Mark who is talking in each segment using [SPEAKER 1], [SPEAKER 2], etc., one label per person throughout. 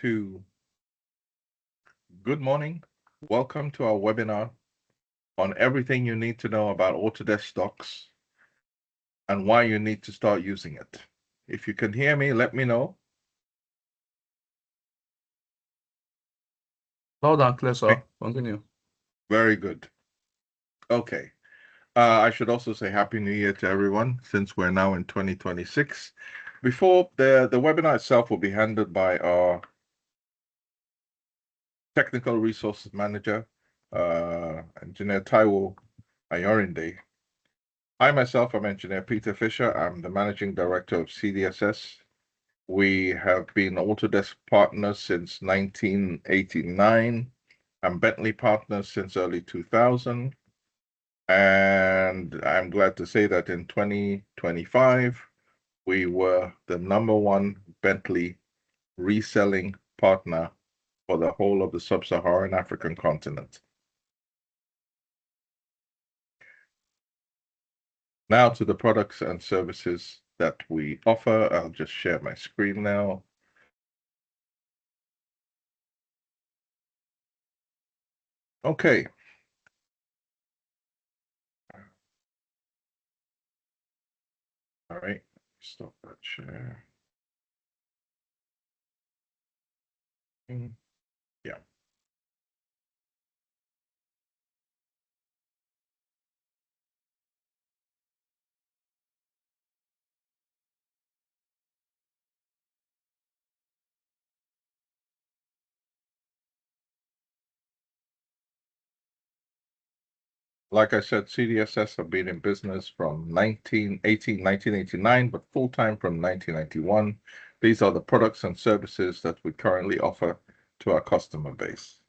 [SPEAKER 1] Good morning. Welcome to our webinar on everything you need to know about Autodesk DOCS and why you need to start using it. If you can hear me, let me know.
[SPEAKER 2] Loud and clear, sir. Continue.
[SPEAKER 1] Very good. Okay. I should also say Happy New Year to everyone, since we're now in 2026. Before the webinar itself will be handled by our Technical Resources Manager, Engineer Taiwo Ayorinde. I myself am Engineer Peter Fisher. I'm the Managing Director of CDSS. We have been Autodesk partners since 1989 and Bentley partners since early 2000. And I'm glad to say that in 2025, we were the #1 Bentley reselling partner for the whole of the sub-Saharan African continent. Now to the products and services that we offer. I'll just share my screen now. Okay. All right, stop that share. Yeah. Like I said, CDSS have been in business from 1989, but full-time from 1991. These are the products and services that we currently offer to our customer base.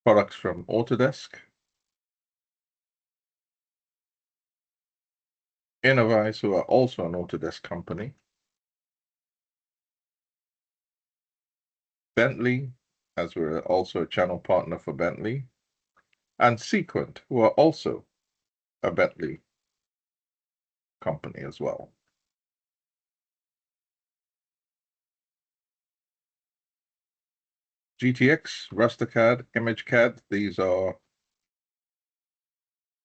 [SPEAKER 1] Products from Autodesk, Innovize, who are also an Autodesk company, Bentley, as we're also a channel partner for Bentley, and Sequent, who are also a Bentley company as well. GTX, RasterCAD, ImageCAD, these are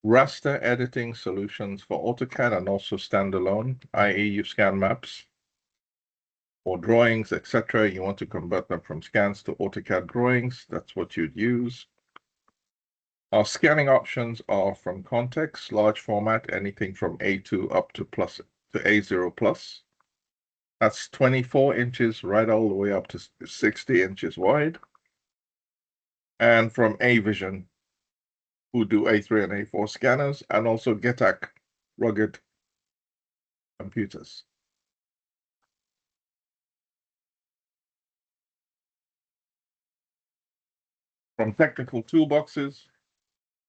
[SPEAKER 1] raster editing solutions for AutoCAD and also standalone, i.e. you scan maps or drawings, etc. You want to convert them from scans to AutoCAD drawings, that's what you'd use. Our scanning options are from context, large format, anything from A2 up to A0 plus. That's 24 inches right all the way up to 60 inches wide. And from A-Vision, who do A3 and A4 scanners, and also GETAC rugged computers. From technical toolboxes,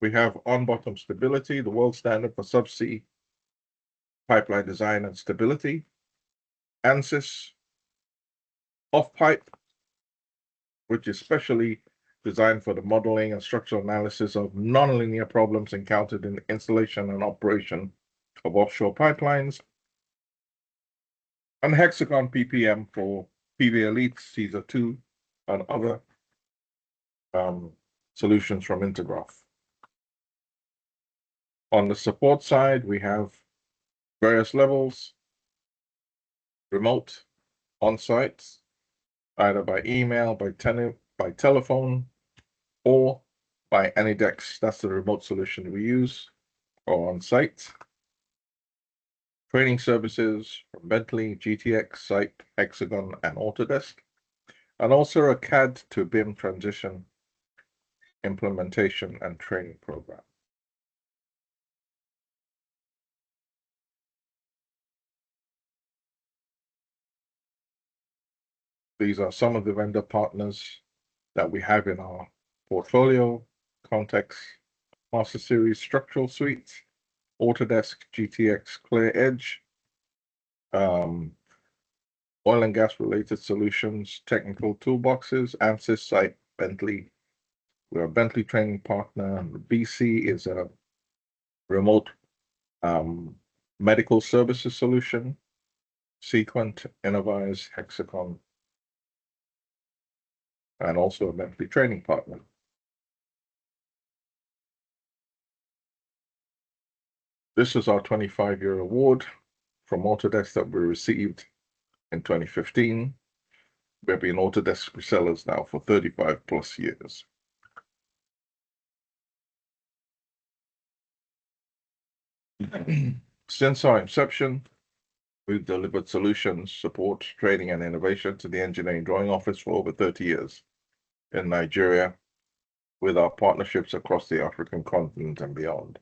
[SPEAKER 1] we have on-bottom stability, the world standard for subsea pipeline design and stability. ANSYS off-pipe, which is specially designed for the modeling and structural analysis of nonlinear problems encountered in the installation and operation of offshore pipelines. And Hexagon PPM for PV Elite, Caesar 2, and other solutions from Intergraph. On the support side, we have various levels, remote, on-site, either by email, by telephone, or by AnyDex. That's the remote solution we use, or on-site. Training services from Bentley, GTX, Site, Hexagon, and Autodesk, and also a CAD to BIM transition implementation and training program. These are some of the vendor partners that we have in our portfolio: Context, Master Series Structural Suite, Autodesk GTX Clear Edge, oil and gas related solutions, technical toolboxes, ANSYS, Site, Bentley. We're a Bentley training partner. BC is a remote medical services solution. Sequent, Innovize, Hexagon, and also a monthly training partner. This is our 25-year award from Autodesk that we received in 2015. We've been Autodesk resellers now for 35 plus years. Since our inception, we've delivered solutions, support, training, and innovation to the engineering drawing office for over 30 years in Nigeria, with our partnerships across the African continent and beyond.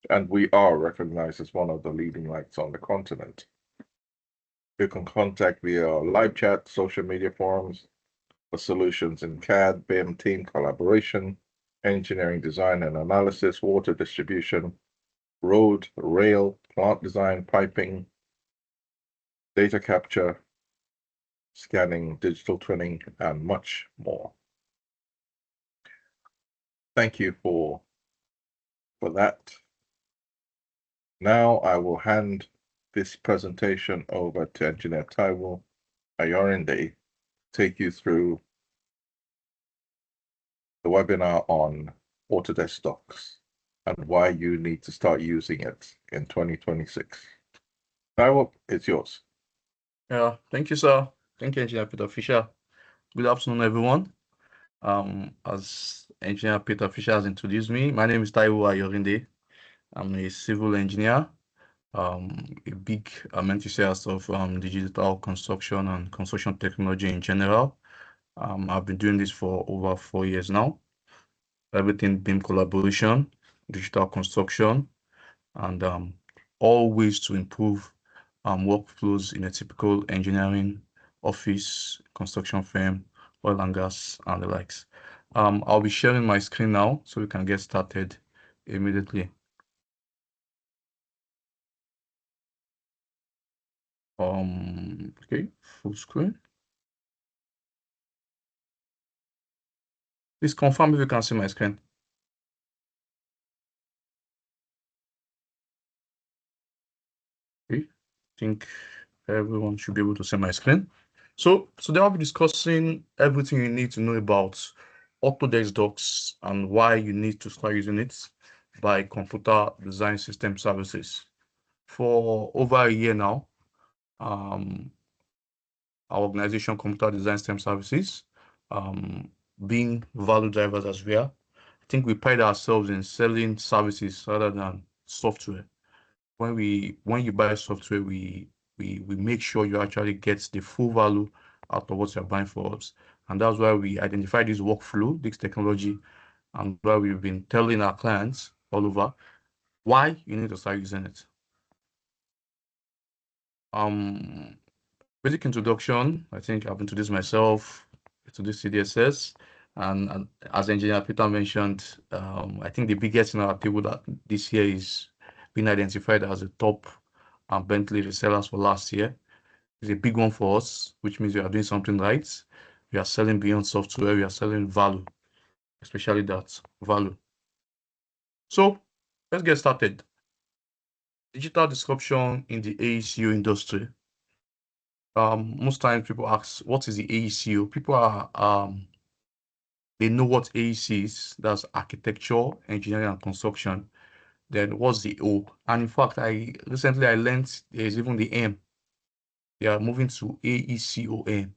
[SPEAKER 1] And we are recognized as one of the leading lights on the continent. You can contact via live chat, social media forums, for solutions in CAD, BIM, team collaboration, engineering design and analysis, water distribution, road, rail, plant design, piping, data capture, scanning, digital twinning, and much more. Thank you for that. Now I will hand this presentation over to Engineer Taiwo Ayorinde, take you through the webinar on Autodesk DOCS and why you need to start using it in 2026. Taiwo, it's yours.
[SPEAKER 2] Yeah, thank you, sir. Thank you, Engineer Peter Fisher. Good afternoon, everyone. As Engineer Peter Fisher has introduced me, my name is Taiwo Ayorinde. I'm a civil engineer, a big enthusiast of digital construction and construction technology in general. I've been doing this for over 4 years now. Everything BIM collaboration, digital construction, and all ways to improve workflows in a typical engineering office, construction firm, oil and gas, and the likes. I'll be sharing my screen now so we can get started immediately. Okay, full screen. Please confirm if you can see my screen. Okay, I think everyone should be able to see my screen. So today I'll be discussing everything you need to know about Autodesk DOCS and why you need to start using it by Computer Design System Services. For over a year now, our organization, Computer Design System Services, being value drivers as we are, I think we pride ourselves in selling services rather than software. When you buy software, we make sure you actually get the full value out of what you're buying for us. And that's why we identify this workflow, this technology, and why we've been telling our clients all over why you need to start using it. Basic introduction, I think I've introduced myself to this CDSS, and as Engineer Peter mentioned, I think the biggest in our table that this year is being identified as the top Bentley resellers for last year. It's a big one for us, which means we are doing something right. We are selling beyond software, we are selling value, especially that value. So let's get started. Digital disruption in the AECO industry. Most times people ask, what is the AECO? People are, they know what AEC is, that's architecture, engineering, and construction. Then what's the O? And in fact, recently I learned there's even the M. They are moving to AECOM,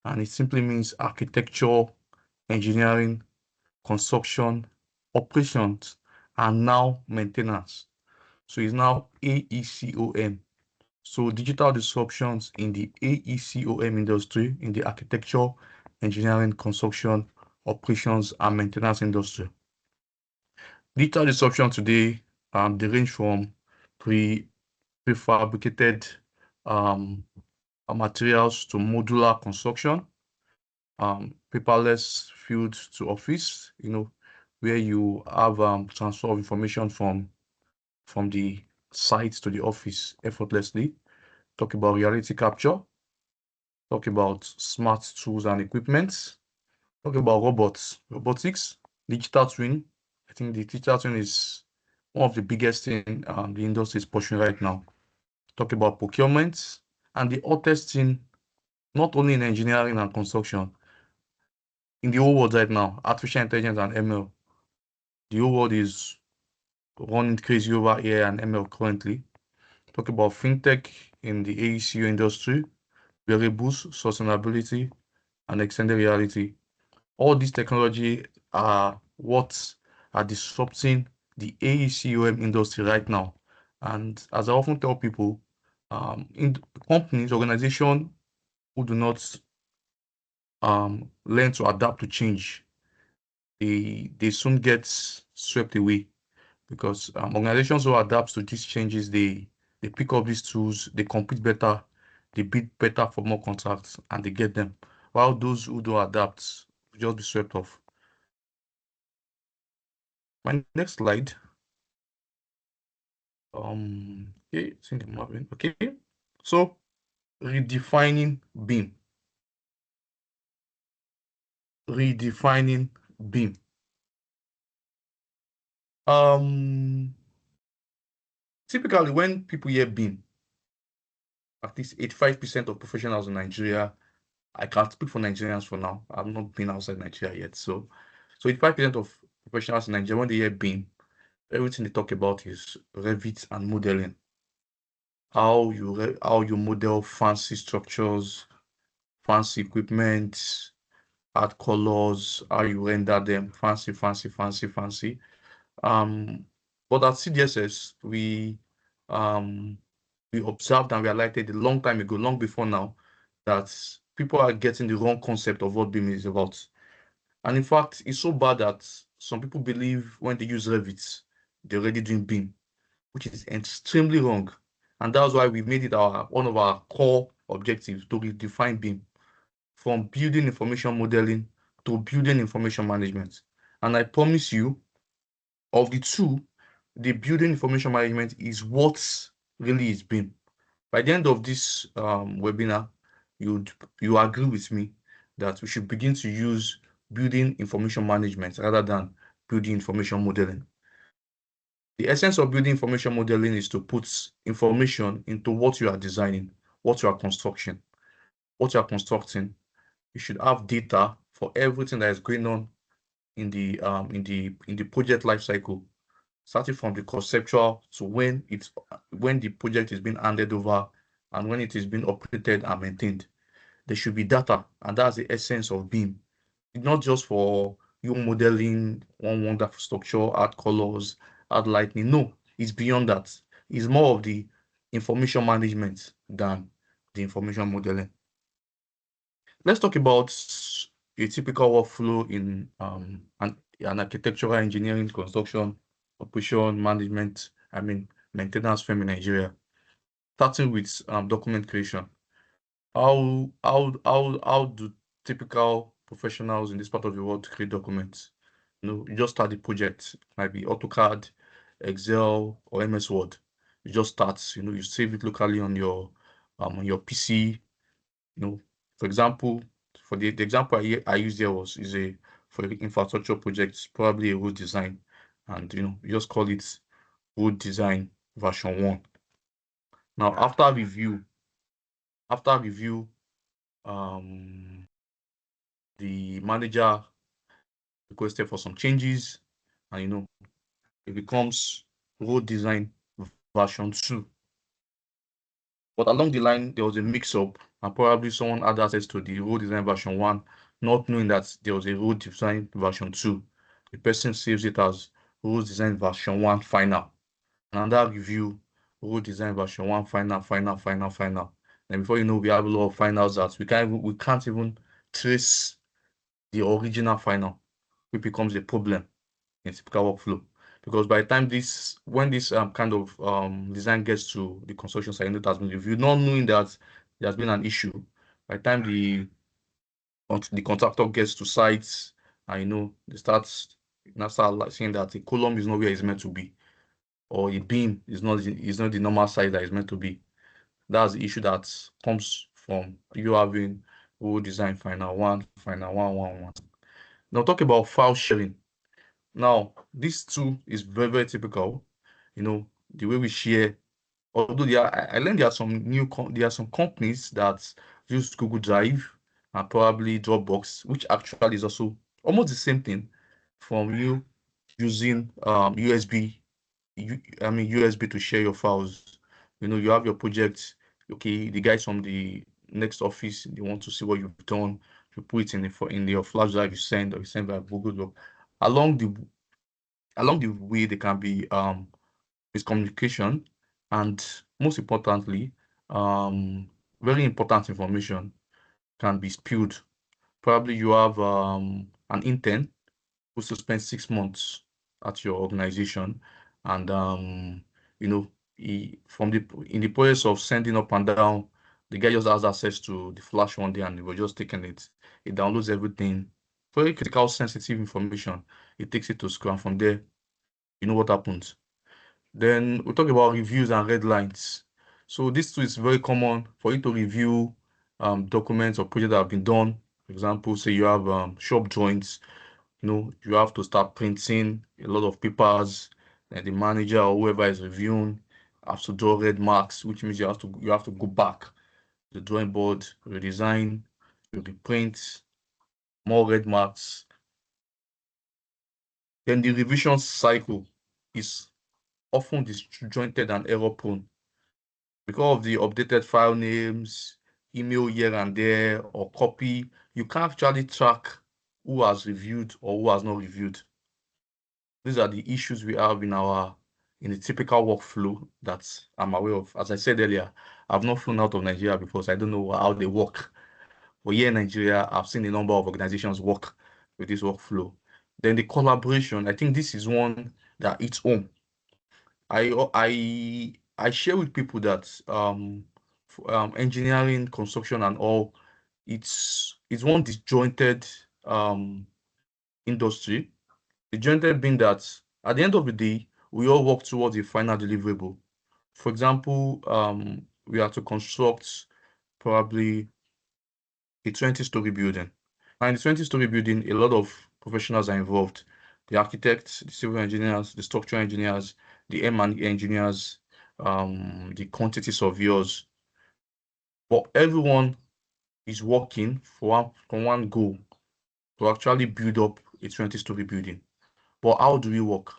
[SPEAKER 2] and it simply means architecture, engineering, construction, operations, and now maintenance. So it's now AECOM. So digital disruptions in the AECOM industry, in the architecture, engineering, construction, operations, and maintenance industry. Digital disruption today, they range from prefabricated materials to modular construction, paperless field to office, where you have transfer of information from the site to the office effortlessly. Talk about reality capture, talk about smart tools and equipment, talk about robotics, digital twin. I think the digital twin is one of the biggest thing the industry is pushing right now. Talk about procurement, and the hottest thing, not only in engineering and construction, in the whole world right now, artificial intelligence and ML, the whole world is running crazy over AI and ML currently. Talk about fintech in the AECU industry, wearables, sustainability, and extended reality. All these technology are what are disrupting the AECOM industry right now. And as I often tell people, in companies, organizations who do not learn to adapt to change, they soon get swept away because organizations who adapt to these changes, they pick up these tools, they compete better, they bid better for more contracts, and they get them. While those who don't adapt will just be swept off. My next slide. Okay, I think I'm having okay. So redefining BIM. Redefining BIM. Typically when people hear BIM, at least 85% of professionals in Nigeria, I can't speak for Nigerians for now. I've not been outside Nigeria yet. So 85% of professionals in Nigeria, when they hear BIM, everything they talk about is Revit and modeling. How you model fancy structures, fancy equipment, add colors, how you render them, fancy. But at CDSS, we observed and we highlighted a long time ago, long before now, that people are getting the wrong concept of what BIM is about. And in fact, it's so bad that some people believe when they use Revit, they're already doing BIM, which is extremely wrong. And that's why we made it one of our core objectives to redefine BIM from building information modeling to building information management. And I promise you, of the two, the building information management is what really is BIM. By the end of this webinar, you agree with me that we should begin to use building information management rather than building information modeling. The essence of building information modeling is to put information into what you are designing, what you are constructing. You should have data for everything that is going on in the project lifecycle, starting from the conceptual to when the project is being handed over and when it is being operated and maintained. There should be data, and that's the essence of BIM. It's not just for you modeling one wonderful structure, add colors, add lighting. No, it's beyond that. It's more of the information management than the information modeling. Let's talk about a typical workflow in an architectural engineering, construction, operation, management, maintenance firm in Nigeria. Starting with document creation. How do typical professionals in this part of the world create documents? You just start the project, might be AutoCAD, Excel, or MS Word. You just start, you save it locally on your PC. For example, for the example I used there for the infrastructure project, probably a road design, and you just call it road design version 1. Now after review, the manager requested for some changes, and it becomes road design version 2. But along the line, there was a mix-up, and probably someone had access to the road design version 1, not knowing that there was a road design version 2. The person saves it as road design version 1 final. Another review, road design version 1 final. And before you know, we have a lot of finals that we can't even trace the original final, which becomes a problem in typical workflow. Because by the time when this kind of design gets to the construction site, it has been reviewed, not knowing that there has been an issue. By the time the contractor gets to sites, and they start saying that a column is not where it's meant to be, or a beam is not the normal size that it's meant to be. That's the issue that comes from you having road design final 1. Now talk about file sharing. Now, this too is very, very typical. The way we share. Although I learned there are some companies that use Google Drive, and probably Dropbox, which actually is also almost the same thing from you using USB, USB to share your files. You have your project. Okay, the guys from the next office, they want to see what you've done. You put it in your flash drive you send, or you send by Google Doc. Along the way, there can be miscommunication, and most importantly, very important information can be spilled. Probably you have an intern who's to spend 6 months at your organization, and in the process of sending up and down, the guy just has access to the flash one day, and he was just taking it. It downloads everything, very critical, sensitive information. It takes it to school, and from there, you know what happens. Then we talk about reviews and red lines. So this too is very common for you to review documents or projects that have been done. For example, say you have shop drawings, you have to start printing a lot of papers, and the manager or whoever is reviewing has to draw red marks, which means you have to go back to the drawing board, redesign, you reprint, more red marks. Then the revision cycle is often disjointed and error prone because of the updated file names, email here and there, or copy. You can't actually track who has reviewed or who has not reviewed. These are the issues we have in the typical workflow that I'm aware of. As I said earlier, I've not flown out of Nigeria before, so I don't know how they work. But here in Nigeria, I've seen a number of organizations work with this workflow. Then the collaboration, I think this is one that hits home. I share with people that engineering, construction, and all, it's one disjointed industry. Disjointed being that at the end of the day, we all work towards a final deliverable. For example, we are to construct probably a 20-story building. And in the 20-story building, a lot of professionals are involved. The architects, the civil engineers, the structural engineers, the M&E engineers, the quantity surveyors. But everyone is working for one goal, to actually build up a 20-story building. But how do we work?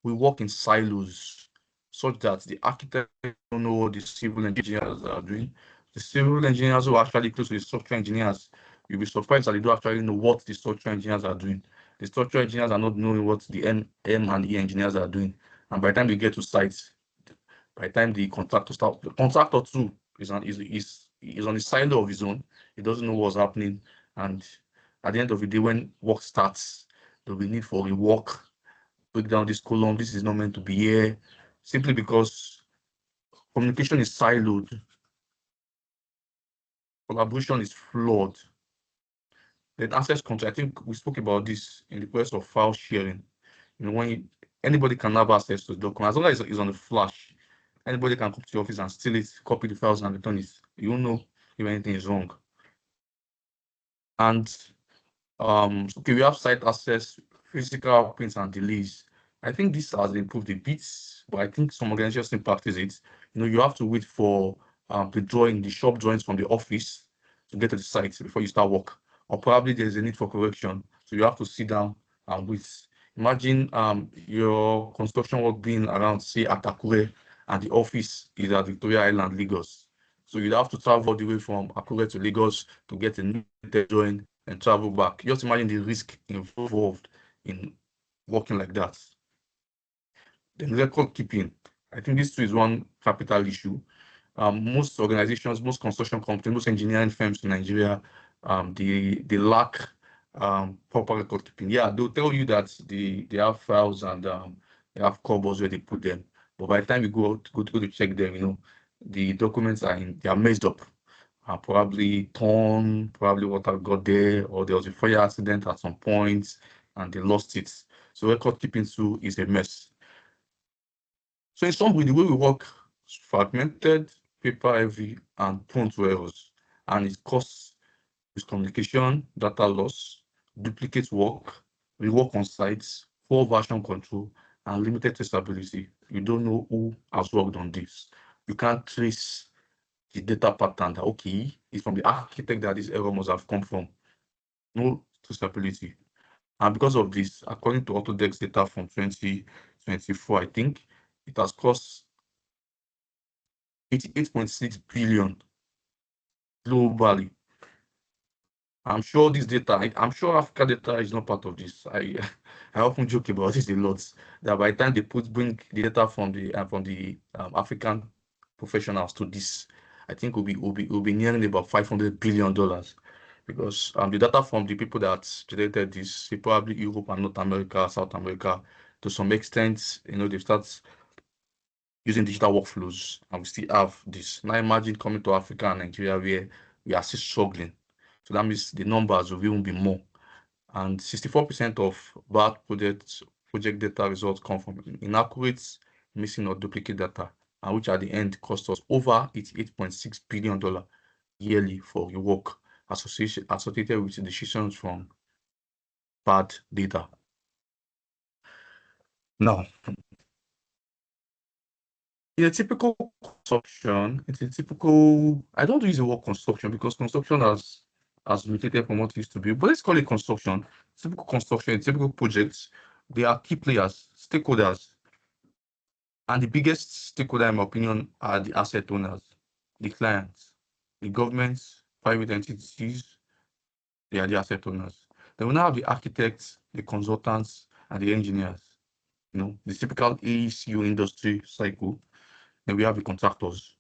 [SPEAKER 2] We work in silos, such that the architects don't know what the civil engineers are doing. The civil engineers who are actually close to the structural engineers, you'll be surprised that they don't actually know what the structural engineers are doing. The structural engineers are not knowing what the M&E engineers are doing. And by the time they get to site, by the time the contractor too is on the silo of his own. He doesn't know what's happening. And at the end of the day, when work starts, there'll be need for rework, break down this column. This is not meant to be here, simply because communication is siloed, collaboration is flawed. Then access control, I think we spoke about this in the process of file sharing. When anybody can have access to the document, as long as it's on the flash, anybody can come to the office and steal it, copy the files, and return it. You don't know if anything is wrong. And okay, we have site access, physical prints and delays. I think this has improved a bit, but I think some organizations still practice it. You have to wait for the shop drawings from the office to get to the site before you start work, or probably there's a need for correction, so you have to sit down and wait. Imagine your construction work being around, say, at Akure, and the office is at Victoria Island, Lagos. So you'd have to travel all the way from Akure to Lagos to get a new drawing and travel back. Just imagine the risk involved in working like that. Then record keeping. I think this too is one capital issue. Most organizations, most construction companies, most engineering firms in Nigeria, they lack proper record keeping. Yeah, they'll tell you that they have files and they have cupboards where they put them. But by the time you go to check them, the documents they are messed up. Probably torn, probably water got there, or there was a fire accident at some point and they lost it. So record keeping too is a mess. So in summary, the way we work is fragmented, paper heavy, and prone to errors. And it causes miscommunication, data loss, duplicate work, rework on sites, poor version control, and limited traceability. You don't know who has worked on this. You can't trace the data pattern that, okay, it's from the architect that this error must have come from. No traceability. And because of this, according to Autodesk data from 2024, I think it has cost 88.6 billion globally. I'm sure this data, I'm sure Africa data is not part of this. I I often joke about this a lot. That by the time they bring the data from the African professionals to this, I think will be nearing about $500 billion, because the data from the people that generated this, probably Europe and North America, South America, to some extent, they start using digital workflows, and we still have this. Now imagine coming to Africa and Nigeria where we are still struggling. So that means the numbers will even be more. And 64% of bad project data results come from inaccurate, missing or duplicate data, and which at the end cost us over $88.6 billion yearly for the work associated with decisions from bad data. Now, in a typical construction, I don't use the word construction because construction has mutated from what it used to be, but let's call it construction. Typical construction, typical projects, they are key players, stakeholders. And the biggest stakeholder, in my opinion, are the asset owners, the clients, the governments, private entities, they are the asset owners. Then we now have the architects, the consultants, and the engineers. The typical AECU industry cycle. Then we have the contractors.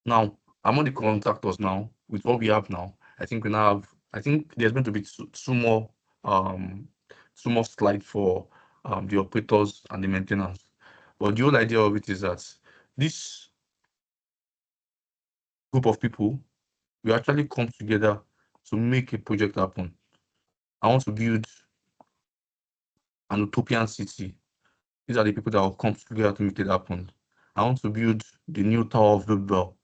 [SPEAKER 2] Now, among the contractors now, with what we have now, I think there's going to be two more slides for the operators and the maintenance. But the whole idea of it is that this group of people will actually come together to make a project happen. I want to build an utopian city. These are the people that will come together to make it happen. I want to build the new Tower of Babel.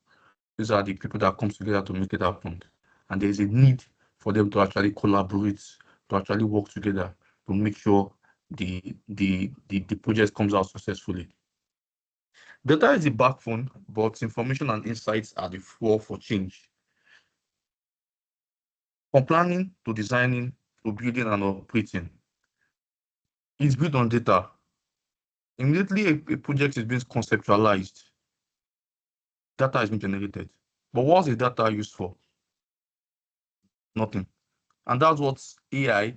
[SPEAKER 2] These are the people that come together to make it happen. And there is a need for them to actually collaborate, to actually work together to make sure the project comes out successfully. Data is the backbone, but information and insights are the fuel for change. From planning to designing to building and operating, it's built on data. Immediately a project is being conceptualized, data is being generated. But what's the data used for? Nothing. And that's what AI,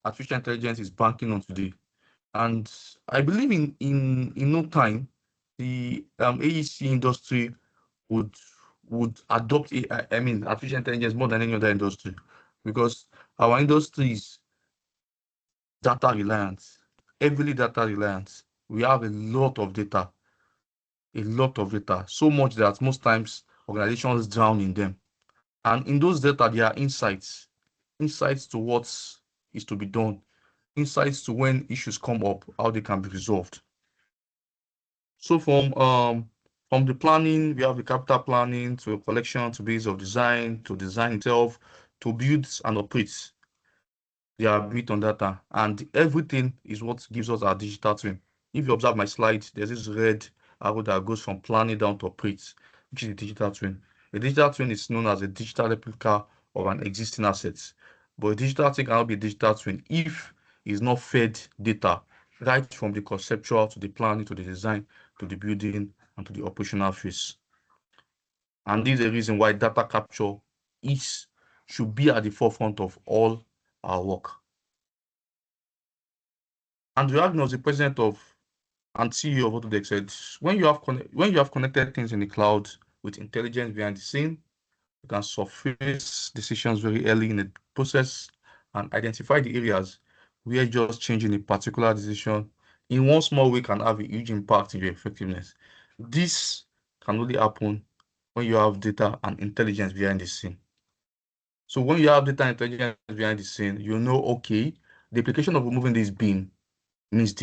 [SPEAKER 2] artificial intelligence, is banking on today. And I believe in no time, the AEC industry would adopt AI, artificial intelligence more than any other industry, because our industry is data reliant, heavily data reliant. We have a lot of data, so much that most times organizations drown in them. And in those data, there are insights to what is to be done, insights to when issues come up, how they can be resolved. So from the planning, we have the capital planning, to collection, to base of design, to design itself, to build and operate. They are built on data, and everything is what gives us our digital twin. If you observe my slide, there's this red arrow that goes from planning down to operate, which is the digital twin. A digital twin is known as a digital replica of an existing asset. But a digital twin cannot be a digital twin if it's not fed data right from the conceptual to the planning to the design to the building and to the operational phase. And this is the reason why data capture should be at the forefront of all our work. Andrew Agnos, the president of and CEO of Autodesk, said, when you have connected things in the cloud with intelligence behind the scene, you can surface decisions very early in the process and identify the areas where just changing a particular decision in one small way can have a huge impact in your effectiveness. This can only happen when you have data and intelligence behind the scene. So when you have data and intelligence behind the scene, you know, okay, the application of removing this beam means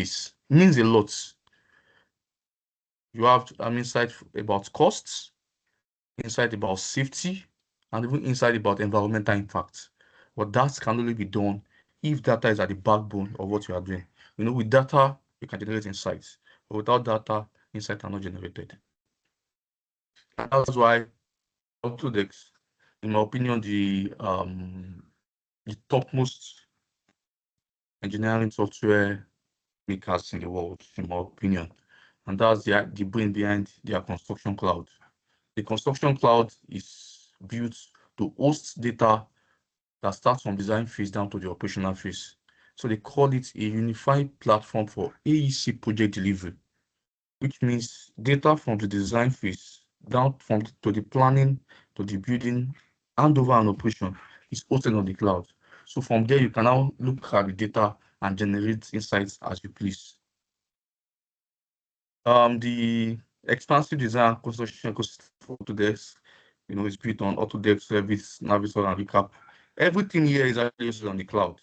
[SPEAKER 2] a lot. You have insight about costs, insight about safety, and even insight about environmental impact. But that can only be done if data is at the backbone of what you are doing. With data, you can generate insights. But without data, insights are not generated. That's why Autodesk, in my opinion, the topmost engineering software makers in the world, in my opinion. And that's the brain behind their construction cloud. The construction cloud is built to host data that starts from design phase down to the operational phase. So they call it a unified platform for AEC project delivery, which means data from the design phase down to the planning, to the building, handover and operation is hosted on the cloud. So from there, you can now look at the data and generate insights as you please. The expansive design and construction ecosystem for Autodesk, is built on Autodesk Service, Navisol, and Recap. Everything here is actually hosted on the cloud,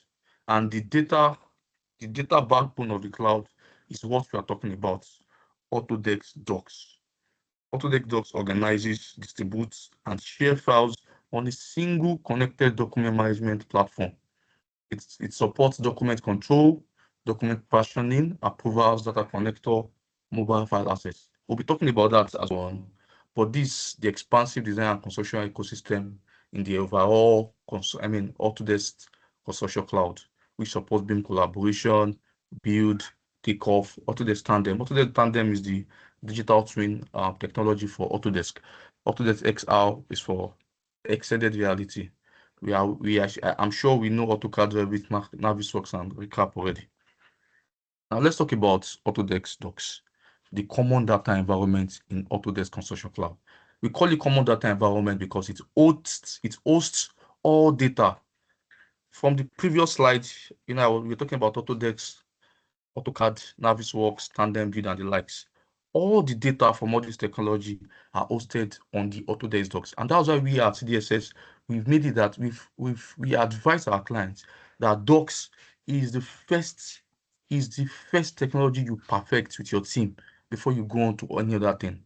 [SPEAKER 2] and the data backbone of the cloud is what we are talking about. Autodesk DOCS. Autodesk DOCS organizes, distributes, and shares files on a single connected document management platform. It supports document control, document partitioning, approvals, data connector, mobile file access. We'll be talking about that as well. But the expansive design and construction ecosystem in the overall, Autodesk Construction Cloud, which supports BIM collaboration, build, takeoff, Autodesk Tandem. Autodesk Tandem is the digital twin technology for Autodesk. Autodesk XR is for extended reality. I'm sure we know AutoCAD, Revit, Navisworks, and Recap already. Now let's talk about Autodesk DOCS, the common data environment in Autodesk Construction Cloud. We call it common data environment because it hosts all data. From the previous slide, we're talking about Autodesk, AutoCAD, Navisworks, Tandem, Build, and the likes. All the data from all this technology are hosted on the Autodesk DOCS, and that's why we at CDSS we've made it that we advise our clients that DOCS is the first technology you perfect with your team before you go on to any other thing.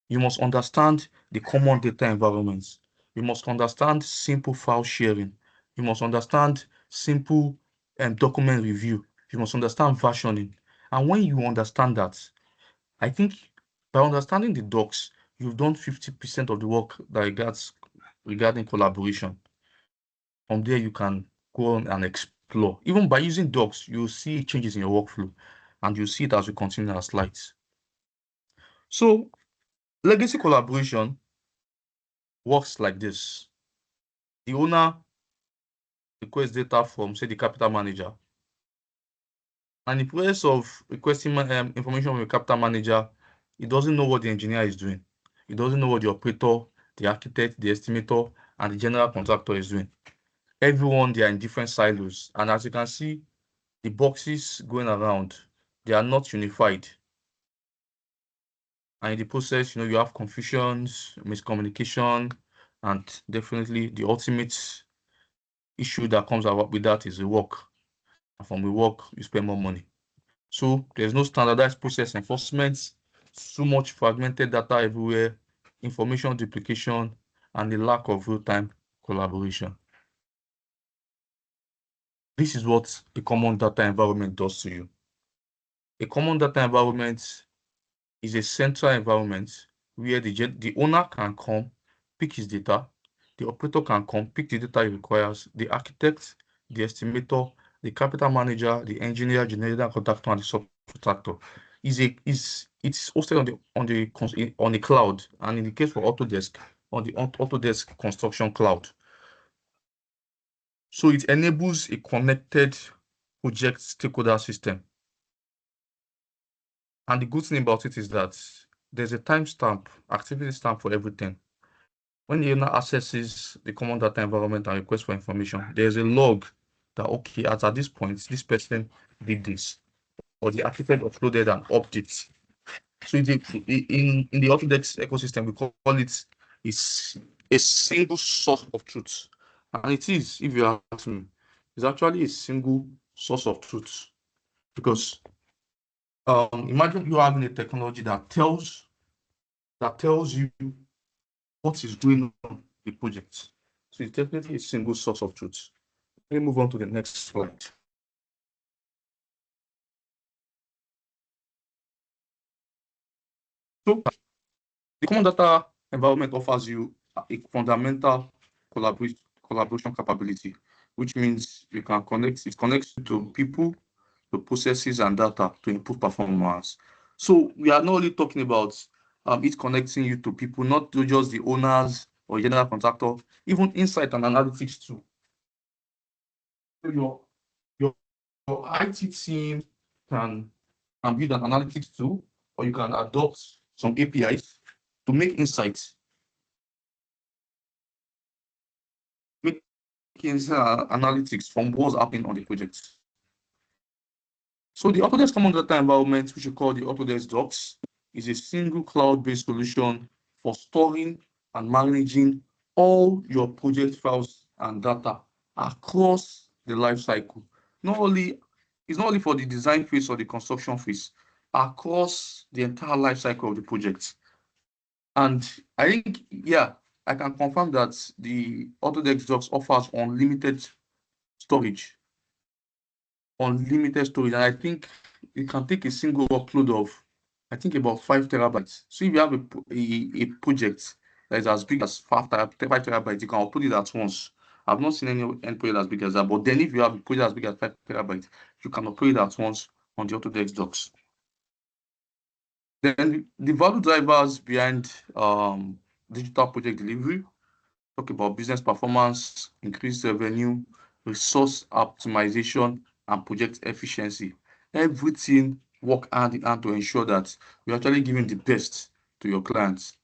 [SPEAKER 2] You must understand the common data environments. You must understand simple file sharing. You must understand simple document review. You must understand versioning. And when you understand that, I think by understanding the docs, you've done 50% of the work that regarding collaboration. From there, you can go on and explore. Even by using docs, you'll see changes in your workflow, and you'll see it as we continue our slides. So, legacy collaboration works like this. The owner requests data from, say, the capital manager. And in the process of requesting information from the capital manager, he doesn't know what the engineer is doing. He doesn't know what the operator, the architect, the estimator, and the general contractor is doing. Everyone, they are in different silos. And as you can see, the boxes going around, they are not unified. And in the process, you have confusions, miscommunication, and definitely the ultimate issue that comes about with that is the work. And from the work, you spend more money. So there's no standardized process enforcement, so much fragmented data everywhere, information duplication, and the lack of real-time collaboration. This is what a common data environment does to you. A common data environment is a central environment where the owner can come, pick his data, the operator can come, pick the data he requires, the architect, the estimator, the capital manager, the engineer, generator contractor, and the subcontractor. It's hosted on the cloud, and in the case for Autodesk, on the Autodesk Construction Cloud. So it enables a connected project stakeholder system. And the good thing about it is that there's a timestamp, activity stamp for everything. When the owner accesses the common data environment and requests for information, there's a log that, okay, at this point, this person did this, or the architect uploaded an update. So in the Autodesk ecosystem, we call it a single source of truth. And it is, if you ask me, it's actually a single source of truth. Because imagine you having a technology that tells you what is going on in the project. So it's definitely a single source of truth. Let me move on to the next slide. So the common data environment offers you a fundamental collaboration capability, which means you can connect. It connects you to people, to processes, and data to improve performance. So we are not only talking about it connecting you to people, not to just the owners or general contractor, even insight and analytics too. So your IT team can build an analytics tool, or you can adopt some APIs to make insights, make analytics from what's happening on the project. So the Autodesk Common Data Environment, which we call the Autodesk DOCS, is a single cloud-based solution for storing and managing all your project files and data across the life cycle. It's not only for the design phase or the construction phase, across the entire life cycle of the project. And I think, yeah, I can confirm that the Autodesk DOCS offers unlimited storage. And I think you can take a single workload of, I think, about 5 terabytes. So if you have a project that is as big as 5 terabytes, you can upload it at once. I've not seen any project as big as that, but then if you have a project as big as 5 terabytes, you can upload it at once on the Autodesk DOCS. Then the value drivers behind digital project delivery talk about business performance, increased revenue, resource optimization, and project efficiency. Everything work hand in hand to ensure that you're actually giving the best to your clients.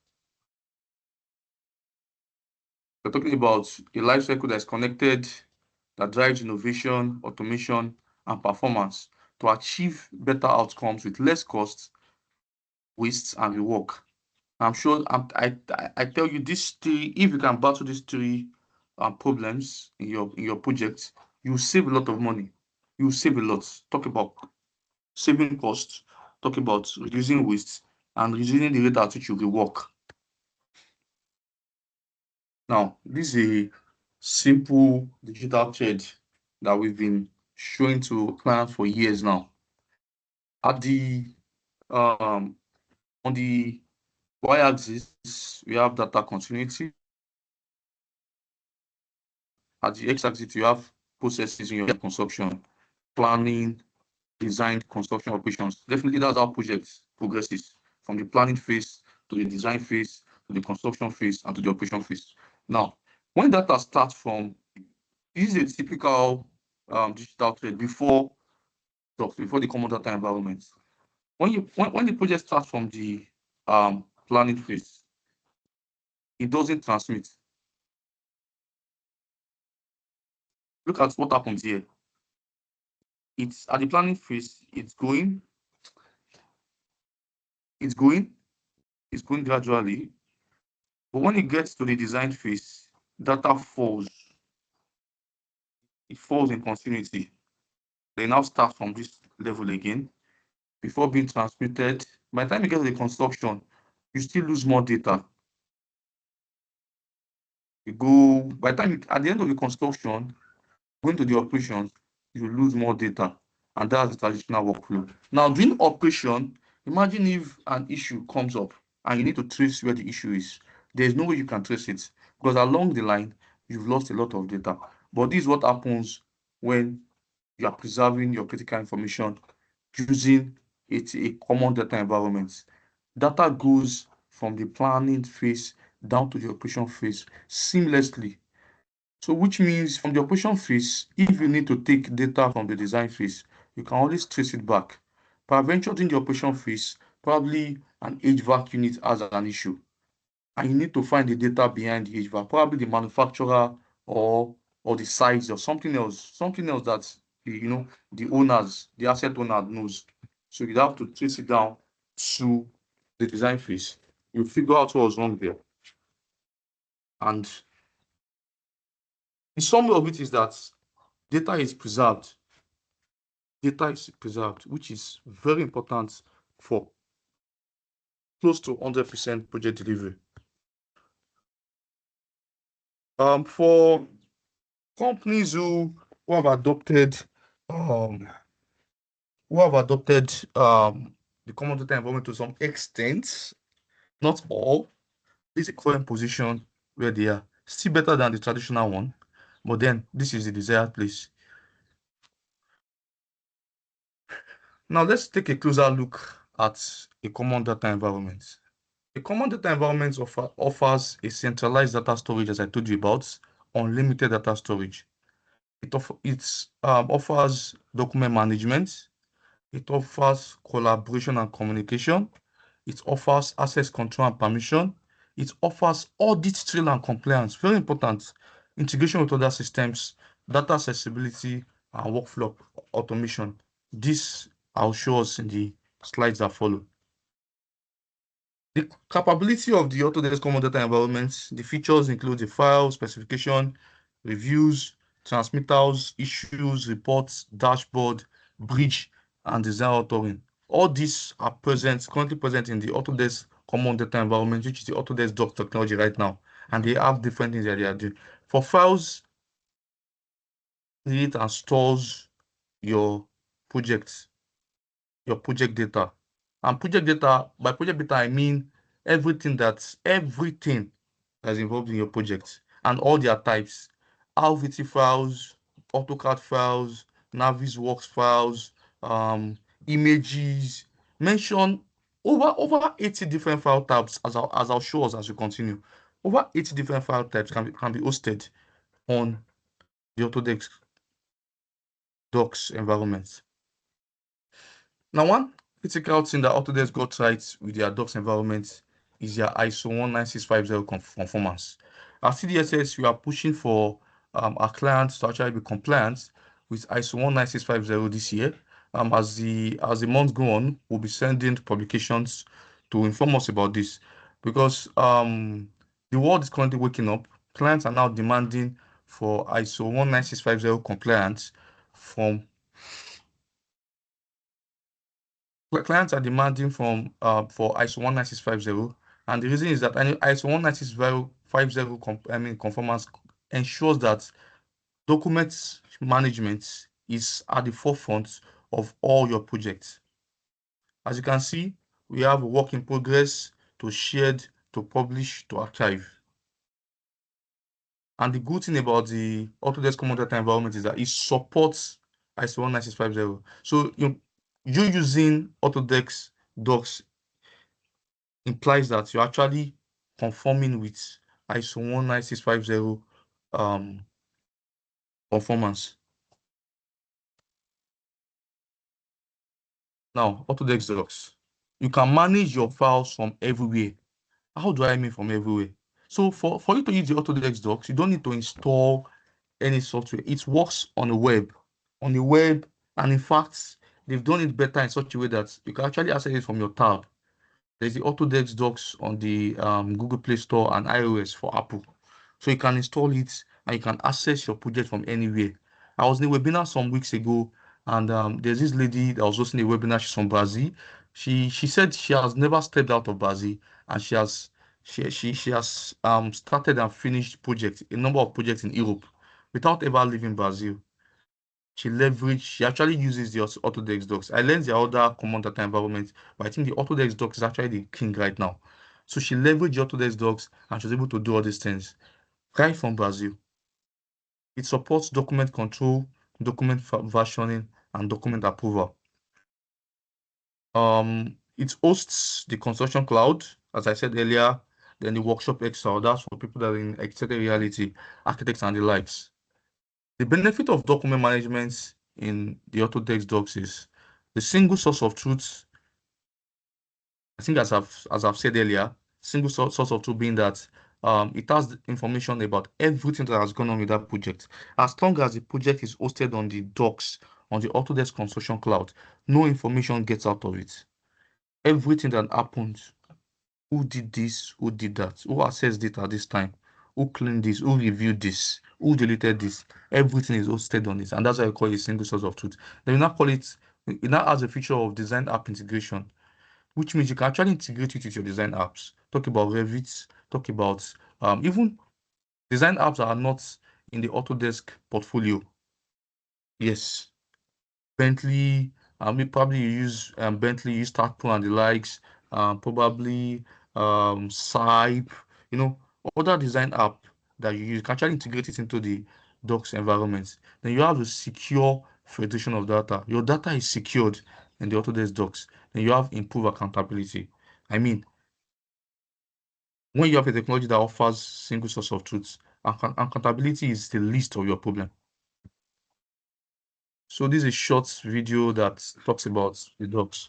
[SPEAKER 2] We're talking about a life cycle that's connected, that drives innovation, automation, and performance to achieve better outcomes with less costs, waste, and rework. I'm sure I tell you this three, if you can battle these three problems in your project, you save a lot of money. You save a lot. Talk about saving costs, talk about reducing waste, and reducing the rate at which you rework. Now, this is a simple digital thread that we've been showing to clients for years now. At the on the y-axis, we have data continuity. At the x-axis, you have processes in your consumption, planning, design, construction operations. Definitely, that's how projects progresses from the planning phase to the design phase to the construction phase and to the operation phase. Now, when data starts from, this is a typical digital thread before the common data environment. When the project starts from the planning phase, it doesn't transmit. Look at what happens here. It's at the planning phase, it's going gradually, but when it gets to the design phase, data falls. It falls in continuity. They now start from this level again before being transmitted. By the time you get to the construction, you still lose more data. By the time at the end of the construction, going to the operations, you lose more data, and that's the traditional workflow. Now, during operation, imagine if an issue comes up and you need to trace where the issue is. There's no way you can trace it because along the line, you've lost a lot of data. But this is what happens when you are preserving your critical information using a common data environment. Data goes from the planning phase down to the operation phase seamlessly. So which means from the operation phase, if you need to take data from the design phase, you can always trace it back. Peradventure during the operation phase, probably an HVAC unit has an issue, and you need to find the data behind the HVAC, probably the manufacturer or the size or something else that the owners, the asset owner knows. So you have to trace it down to the design phase. You figure out what was wrong there, and the summary of it is that data is preserved. Data is preserved, which is very important for close to 100% project delivery. For companies who have adopted the common data environment to some extent, not all, is a current position where they are. Still better than the traditional one, but then this is the desired place. Now let's take a closer look at a common data environment. A common data environment offers a centralized data storage, as I told you about, unlimited data storage. It offers document management. It offers collaboration and communication. It offers access control and permission. It offers audit trail and compliance. Very important. Integration with other systems, data accessibility, and workflow automation. This I'll show us in the slides that follow. The capability of the Autodesk Common Data Environment, the features include the file, specification, reviews, transmittals, issues, reports, dashboard, bridge, and design authoring. All these are currently present in the Autodesk Common Data Environment, which is the Autodesk DOCS technology right now. And they have different things that they are doing. For files, it and stores your projects, your project data. And project data, by project data, I mean everything that's involved in your project and all their types. RVT files, AutoCAD files, Navisworks files, images. Mention over 80 different file types as I'll show us as we continue. Over 80 different file types can be hosted on the Autodesk DOCS environment. Now, one critical thing that Autodesk got right with their DOCS environment is their ISO 19650 conformance. At CDSS, we are pushing for our clients to actually be compliant with ISO 19650 this year. As the months go on, we'll be sending publications to inform us about this, because the world is currently waking up. Clients are now demanding for ISO 19650 compliance from clients are demanding from for ISO 19650, and the reason is that ISO 19650 conformance ensures that document management is at the forefront of all your projects. As you can see, we have a work in progress, to shared, to publish, to archive. And the good thing about the Autodesk Common Data Environment is that it supports ISO 19650. So you using Autodesk DOCS implies that you're actually conforming with ISO 19650 conformance. Now, Autodesk DOCS. You can manage your files from everywhere. How do I mean from everywhere? So for you to use the Autodesk DOCS, you don't need to install any software. It works on the web. And in fact, they've done it better in such a way that you can actually access it from your tab. There's the Autodesk DOCS on the Google Play Store and iOS for Apple. So you can install it and you can access your project from anywhere. I was in a webinar some weeks ago, and there's this lady that was hosting a webinar. She's from Brazil. She said she has never stepped out of Brazil, and she has started and finished a number of projects in Europe without ever leaving Brazil. She actually uses the Autodesk DOCS. I learned the other common data environment, but I think the Autodesk DOCS is actually the king right now. So she leveraged the Autodesk DOCS and she was able to do all these things right from Brazil. It supports document control, document versioning, and document approval. It hosts the construction cloud, as I said earlier, then the workshop Excel. That's for people that are in extended reality, architects and the likes. The benefit of document management in the Autodesk DOCS is the single source of truth. I think, as I've said earlier, single source of truth being that it has information about everything that has gone on with that project. As long as the project is hosted on the DOCS, on the Autodesk Construction Cloud, no information gets out of it. Everything that happens, who did this, who did that, who accessed it at this time, who cleaned this, who reviewed this, who deleted this, everything is hosted on this, and that's why I call it single source of truth. Then we now call it has a feature of design app integration, which means you can actually integrate it with your design apps. Talk about Revit, talk about even design apps that are not in the Autodesk portfolio. Yes, Bentley, probably you use Bentley, you use StartPro and the likes, probably Sype, other design app that you use, you can actually integrate it into the docs environment. Then you have a secure federation of data. Your data is secured in the Autodesk docs. Then you have improved accountability. I mean, when you have a technology that offers single source of truth, accountability is the least of your problem. So this is a short video that talks about the docs.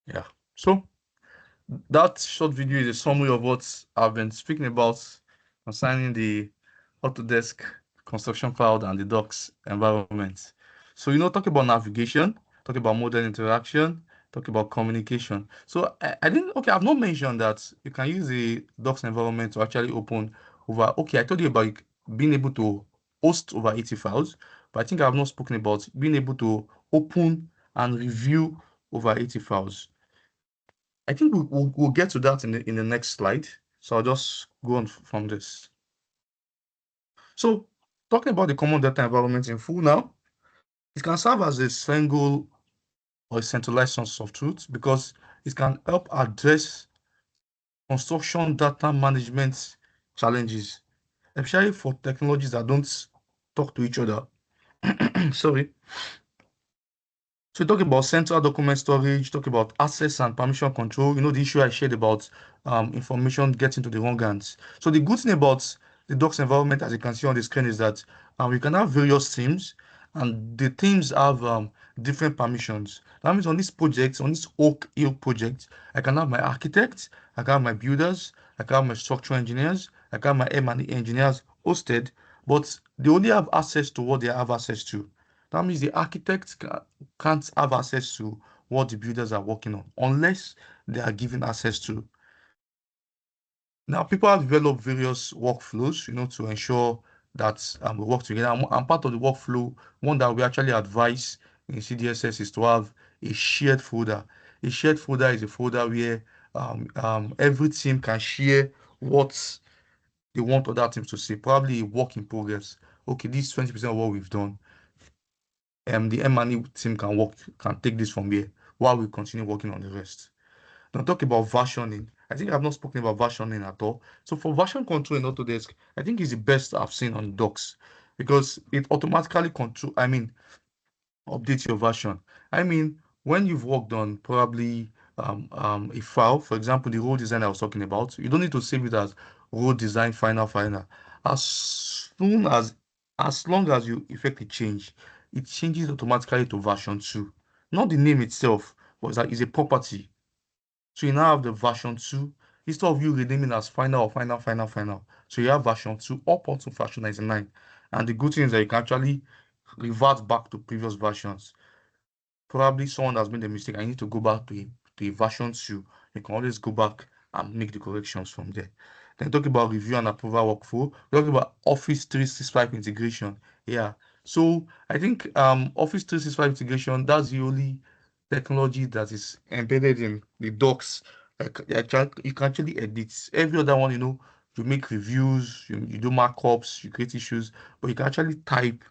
[SPEAKER 2] Yeah. So that short video is a summary of what I've been speaking about concerning the Autodesk Construction Cloud and the Docs environment. So, talk about navigation, talk about model interaction, talk about communication. So, I didn't, okay, I've not mentioned that you can use the Docs environment to actually open over, okay, I told you about being able to host over 80 files, but I think I've not spoken about being able to open and review over 80 files. I think we'll get to that in the next slide. So I'll just go on from this. So talking about the common data environment in full now, it can serve as a single or a centralized source of truth because it can help address construction data management challenges, especially for technologies that don't talk to each other. Sorry. So talk about central document storage, talk about access and permission control. The issue I shared about information getting to the wrong hands. So the good thing about the docs environment, as you can see on the screen, is that we can have various teams, and the teams have different permissions. That means on this project, on this Oak Hill project, I can have my architects, I can have my builders, I can have my structural engineers, I can have my M&E engineers hosted, but they only have access to what they have access to. That means the architects can't have access to what the builders are working on unless they are given access to. Now, people have developed various workflows, to ensure that we work together. And part of the workflow, one that we actually advise in CDSS is to have a shared folder. A shared folder is a folder where every team can share what they want other teams to see, probably a work in progress. Okay, this is 20% of what we've done. The M&E team can take this from here while we continue working on the rest. Now talk about versioning. I think I've not spoken about versioning at all. So for version control in Autodesk, I think it's the best I've seen on docs because it automatically update your version. When you've worked on probably a file, for example, the role design I was talking about, you don't need to save it as role design final. As soon as long as you effectively change, it changes automatically to version 2. Not the name itself, but it's a property. So you now have the version 2 instead of you renaming as final or final. So you have version 2 up onto version 99. And the good thing is that you can actually revert back to previous versions. Probably someone has made a mistake. I need to go back to a version 2. You can always go back and make the corrections from there. Then talk about review and approval workflow. Talk about Office 365 integration. Yeah. So I think Office 365 integration, that's the only technology that is embedded in the docs. You can actually edit. Every other one, you make reviews, you do markups, you create issues, but you can actually type.